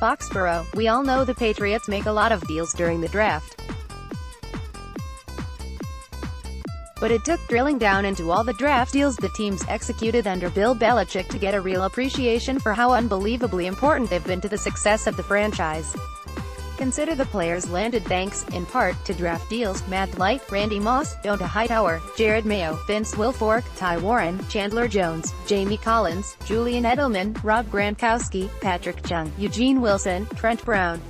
FOXBORO, we all know the Patriots make a lot of deals during the draft. But it took drilling down into all the draft deals the teams executed under Bill Belichick to get a real appreciation for how unbelievably important they've been to the success of the franchise. Consider the players landed thanks, in part, to draft deals: Matt Light, Randy Moss, Donta Hightower, Jerod Mayo, Vince Wilfork, Ty Warren, Chandler Jones, Jamie Collins, Julian Edelman, Rob Gronkowski, Patrick Chung, Eugene Wilso, Trent Brown.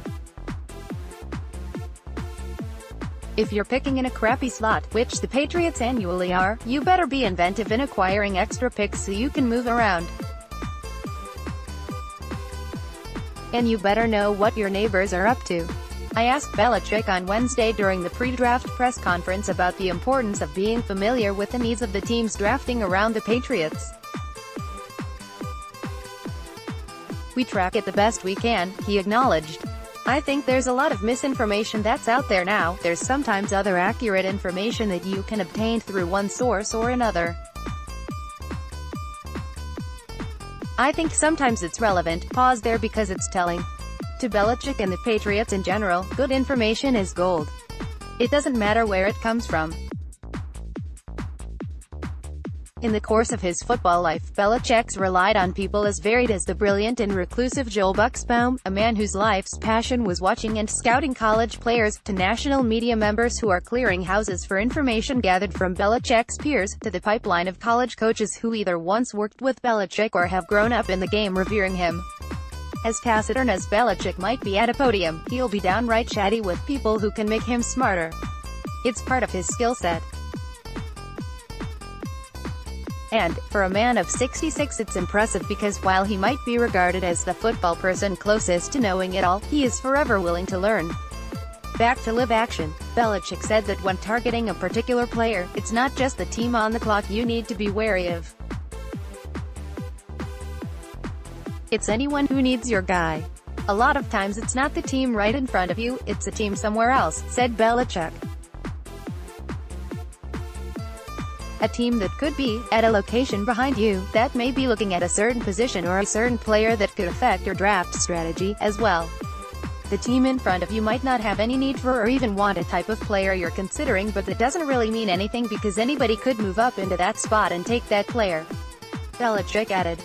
If you're picking in a crappy slot, which the Patriots annually are, you better be inventive in acquiring extra picks so you can move around. And you better know what your neighbors are up to. I asked Belichick on Wednesday during the pre-draft press conference about the importance of being familiar with the needs of the teams drafting around the Patriots. "We track it the best we can," he acknowledged. "I think there's a lot of misinformation that's out there now. There's sometimes other accurate information that you can obtain through one source or another. I think sometimes it's relevant." Pause there because it's telling. To Belichick and the Patriots in general, good information is gold. It doesn't matter where it comes from. In the course of his football life, Belichick's relied on people as varied as the brilliant and reclusive Joel Buxbaum, a man whose life's passion was watching and scouting college players, to national media members who are clearing houses for information gathered from Belichick's peers, to the pipeline of college coaches who either once worked with Belichick or have grown up in the game revering him. As taciturn as Belichick might be at a podium, he'll be downright chatty with people who can make him smarter. It's part of his skill set. And, for a man of 66, it's impressive because while he might be regarded as the football person closest to knowing it all, he is forever willing to learn. Back to live action. Belichick said that when targeting a particular player, it's not just the team on the clock you need to be wary of. It's anyone who needs your guy. A lot of times it's not the team right in front of you, it's a team somewhere else, said Belichick. A team that could be at a location behind you, that may be looking at a certain position or a certain player that could affect your draft strategy, as well. The team in front of you might not have any need for or even want a type of player you're considering, but that doesn't really mean anything because anybody could move up into that spot and take that player. Belichick added.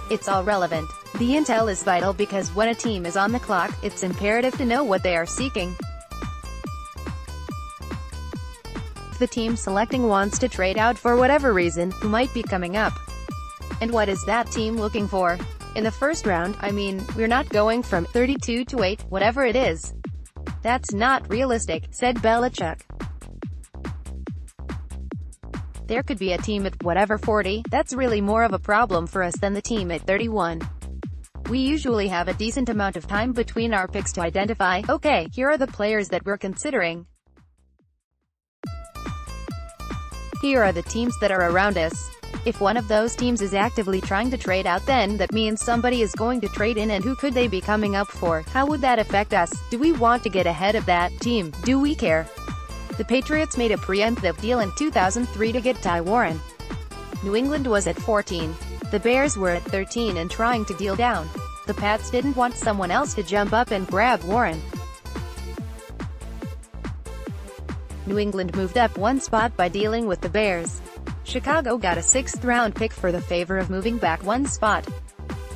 It's all relevant. The intel is vital because when a team is on the clock, it's imperative to know what they are seeking. The team selecting wants to trade out for whatever reason, who might be coming up. And what is that team looking for? In the first round, I mean, we're not going from 32 to 8, whatever it is. That's not realistic, said Belichick. There could be a team at whatever 40, that's really more of a problem for us than the team at 31. We usually have a decent amount of time between our picks to identify, okay, here are the players that we're considering. Here are the teams that are around us. If one of those teams is actively trying to trade out, then that means somebody is going to trade in, and who could they be coming up for? How would that affect us? Do we want to get ahead of that team? Do we care? The Patriots made a preemptive deal in 2003 to get Ty Warren. New England was at 14. The Bears were at 13 and trying to deal down. The Pats didn't want someone else to jump up and grab Warren. New England moved up one spot by dealing with the Bears. Chicago got a 6th-round pick for the favor of moving back one spot.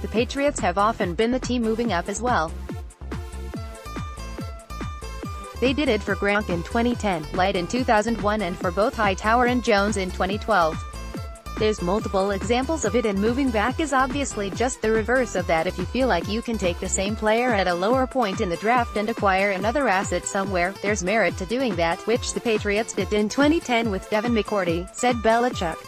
The Patriots have often been the team moving up as well. They did it for Gronk in 2010, Light in 2001, and for both Hightower and Jones in 2012. There's multiple examples of it, and moving back is obviously just the reverse of that. If you feel like you can take the same player at a lower point in the draft and acquire another asset somewhere, there's merit to doing that, which the Patriots did in 2010 with Devin McCourty, said Belichick.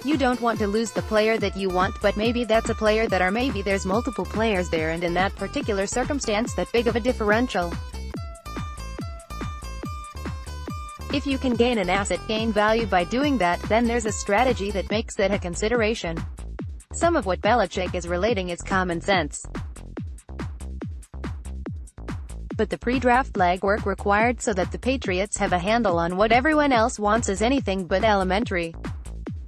You don't want to lose the player that you want, but maybe that's a player that, or maybe there's multiple players there, and in that particular circumstance that big of a differential. If you can gain an asset, gain value by doing that, then there's a strategy that makes that a consideration. Some of what Belichick is relating is common sense. But the pre-draft legwork required so that the Patriots have a handle on what everyone else wants is anything but elementary.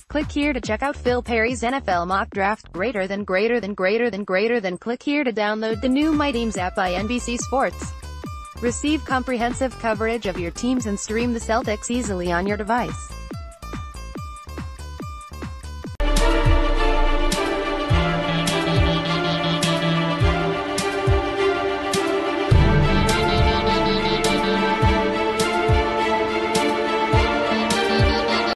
Click here to check out Phil Perry's NFL mock draft. Click here to download the new My Teams app by NBC Sports. Receive comprehensive coverage of your teams and stream the Celtics easily on your device.